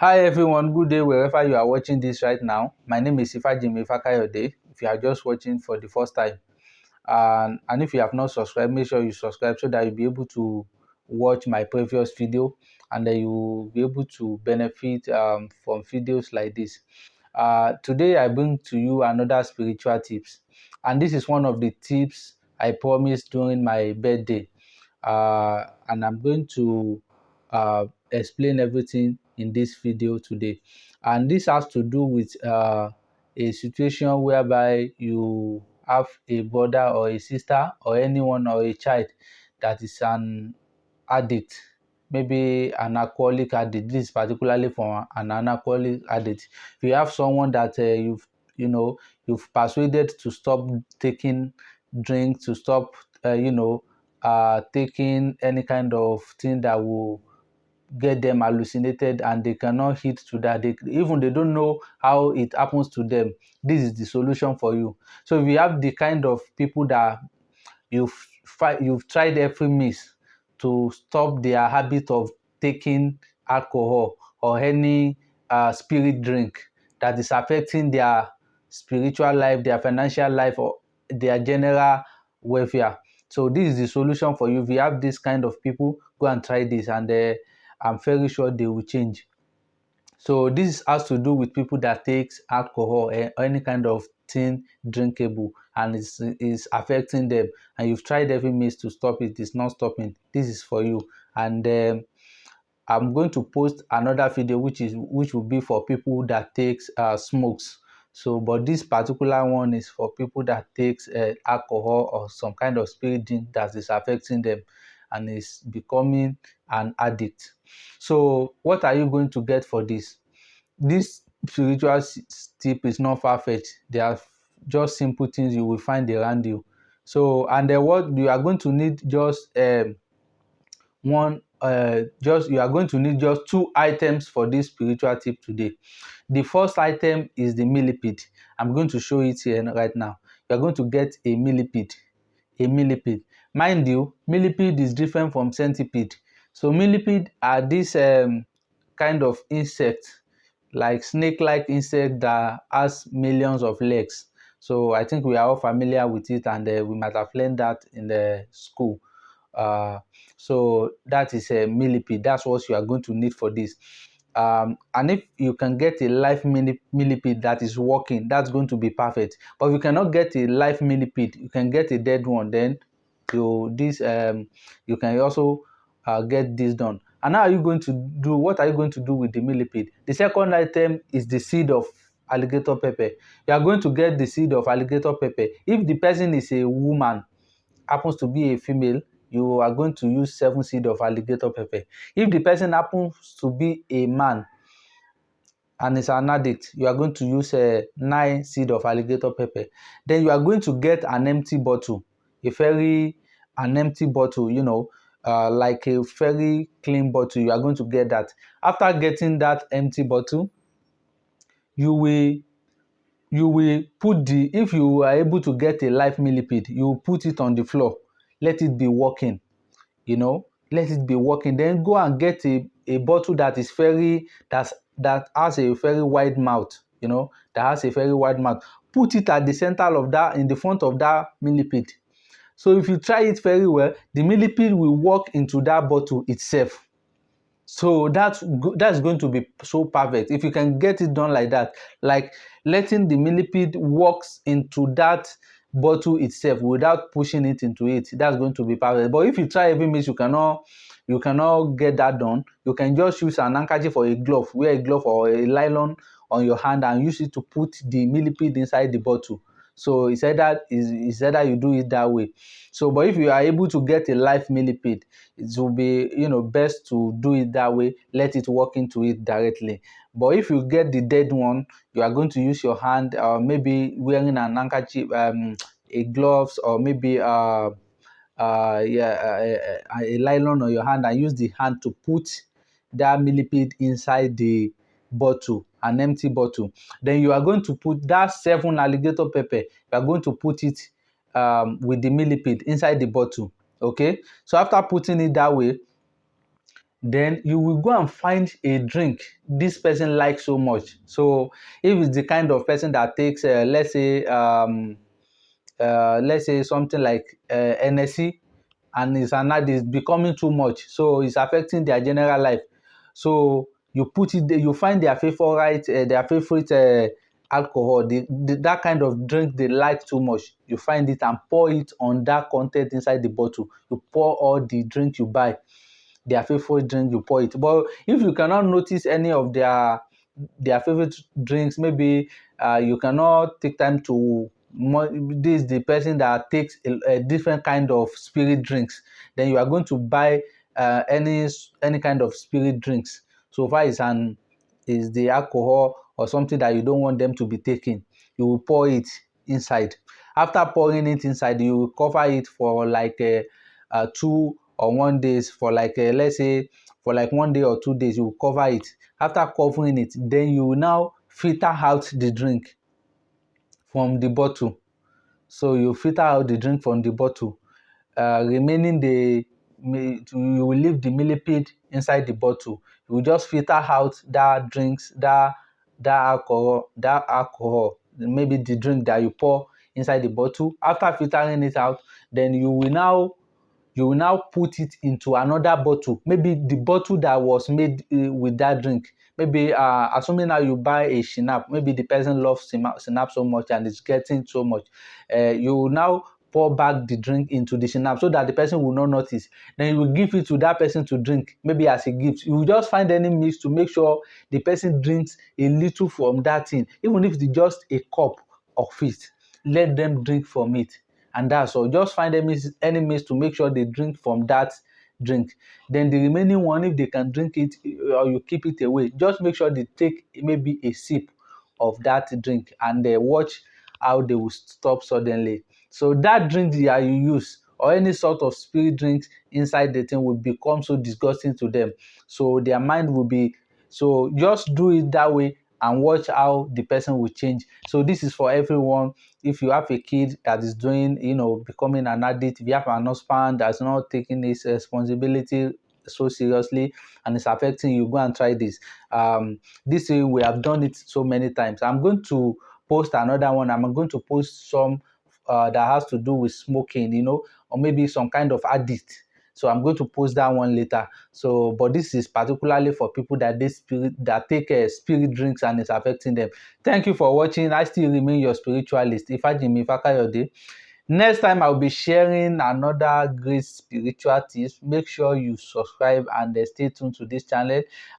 Hi everyone, good day wherever you are watching this right now. My name is Ifajimi Fakayode. If you are just watching for the first time, and if you have not subscribed, make sure you subscribe so that you'll be able to watch my previous video, and then you'll be able to benefit from videos like this. Today I bring to you another spiritual tips, and this is one of the tips I promised during my birthday, and I'm going to explain everything in this video today. And this has to do with a situation whereby you have a brother or a sister or anyone or a child that is an addict, maybe an alcoholic addict. This is particularly for an alcoholic addict. If you have someone that you know you've persuaded to stop taking drink, to stop taking any kind of thing that will get them hallucinated, and they cannot hit to that, they don't know how it happens to them. This is the solution for you. So if you have the kind of people that you've you've tried every means to stop their habit of taking alcohol or any spirit drink that is affecting their spiritual life, their financial life, or their general welfare. So this is the solution for you. If you have this kind of people, go and try this, and I'm very sure they will change. So this has to do with people that takes alcohol or any kind of thing drinkable, and is affecting them. And you've tried every means to stop it; it's not stopping. This is for you. And I'm going to post another video which will be for people that takes smokes. So, but this particular one is for people that takes alcohol or some kind of spirit drink that is affecting them and is becoming an addict. So, what are you going to get for this? This spiritual tip is not far-fetched. They are just simple things you will find around you. So, and what you are going to need just you are going to need just two items for this spiritual tip today. The first item is the millipede. I'm going to show it here right now. You are going to get a millipede. A millipede. Mind you, millipede is different from centipede. So millipede are this kind of insect, like snake-like insect that has millions of legs. So I think we are all familiar with it, and we might have learned that in the school. Uh, so that is a millipede. That's what you are going to need for this. And if you can get a live millipede that is working, that's going to be perfect. But if you cannot get a live millipede, you can get a dead one. Then you can also get this done. And how are you going to do? What are you going to do with the millipede? The second item is the seed of alligator pepper. You are going to get the seed of alligator pepper. If the person is a woman, happens to be a female, you are going to use 7 seed of alligator pepper. If the person happens to be a man and is an addict, you are going to use 9 seed of alligator pepper. Then you are going to get an empty bottle, an empty bottle, like a very clean bottle. You are going to get that. After getting that empty bottle, you will put if you are able to get a live millipede, you put it on the floor, let it be working, let it be working. Then go and get a bottle that is that has a very wide mouth, that has a very wide mouth. Put it at the center of that, in the front of that millipede. So if you try it very well, the millipede will walk into that bottle itself. So that's going to be so perfect if you can get it done like that, like letting the millipede walks into that bottle itself without pushing it into it. That's going to be perfect. But if you try every means, you cannot get that done. You can just use an handkerchief or a glove, wear a glove or a nylon on your hand, and use it to put the millipede inside the bottle. So it's either you do it that way. So, but if you are able to get a live millipede, it will be best to do it that way. Let it walk into it directly. But if you get the dead one, you are going to use your hand, maybe wearing an handkerchief, a gloves, or maybe a nylon on your hand, and use the hand to put that millipede inside the bottle, an empty bottle. Then you are going to put that 7 alligator pepper. You are going to put it with the millipede inside the bottle. Okay. So after putting it that way, then you will go and find a drink this person likes so much. So if it's the kind of person that takes, let's say something like NSC, and it's an addict, it's becoming too much, so it's affecting their general life. So you put it there, you find their favorite alcohol, that kind of drink they like too much. You find it and pour it on that content inside the bottle. You pour all the drink you buy, their favorite drink, you pour it. But if you cannot notice any of their favorite drinks, maybe you cannot take time to this is the person that takes a different kind of spirit drinks, then you are going to buy any kind of spirit drinks. So far is the alcohol or something that you don't want them to be taking, you will pour it inside. After pouring it inside, you will cover it for like 2 or 1 days, for like let's say for like 1 day or 2 days, you will cover it. After covering it, then you will now filter out the drink from the bottle. So you filter out the drink from the bottle, remaining you will leave the millipede inside the bottle. You will just filter out that alcohol, maybe the drink that you pour inside the bottle. After filtering it out, then you will now put it into another bottle, maybe the bottle that was made with that drink. Maybe assuming now you buy a shinap, maybe the person loves shinap so much and is getting so much, you will now pour back the drink into the shinap so that the person will not notice. Then you will give it to that person to drink, maybe as a gift. You will just find any mix to make sure the person drinks a little from that thing, even if it's just a cup of it. Let them drink from it, and that's all. Just find any means to make sure they drink from that drink. Then the remaining one, if they can drink it or you keep it away, just make sure they take maybe a sip of that drink, and watch how they will stop suddenly. So that drink that you use or any sort of spirit drinks inside the thing will become so disgusting to them. So their mind will be, so just do it that way and watch how the person will change. So this is for everyone. If you have a kid that is doing, becoming an addict, if you have an husband that's not taking his responsibility so seriously and it's affecting you, go and try this. This way we have done it so many times. I'm going to post another one. I'm going to post some that has to do with smoking, or maybe some kind of addict. So I'm going to post that one later. So, but this is particularly for people that take spirit drinks and it's affecting them. Thank you for watching. I still remain your spiritualist, Ifajimi Fakayode. Next time I'll be sharing another great spiritual tips. Make sure you subscribe and stay tuned to this channel.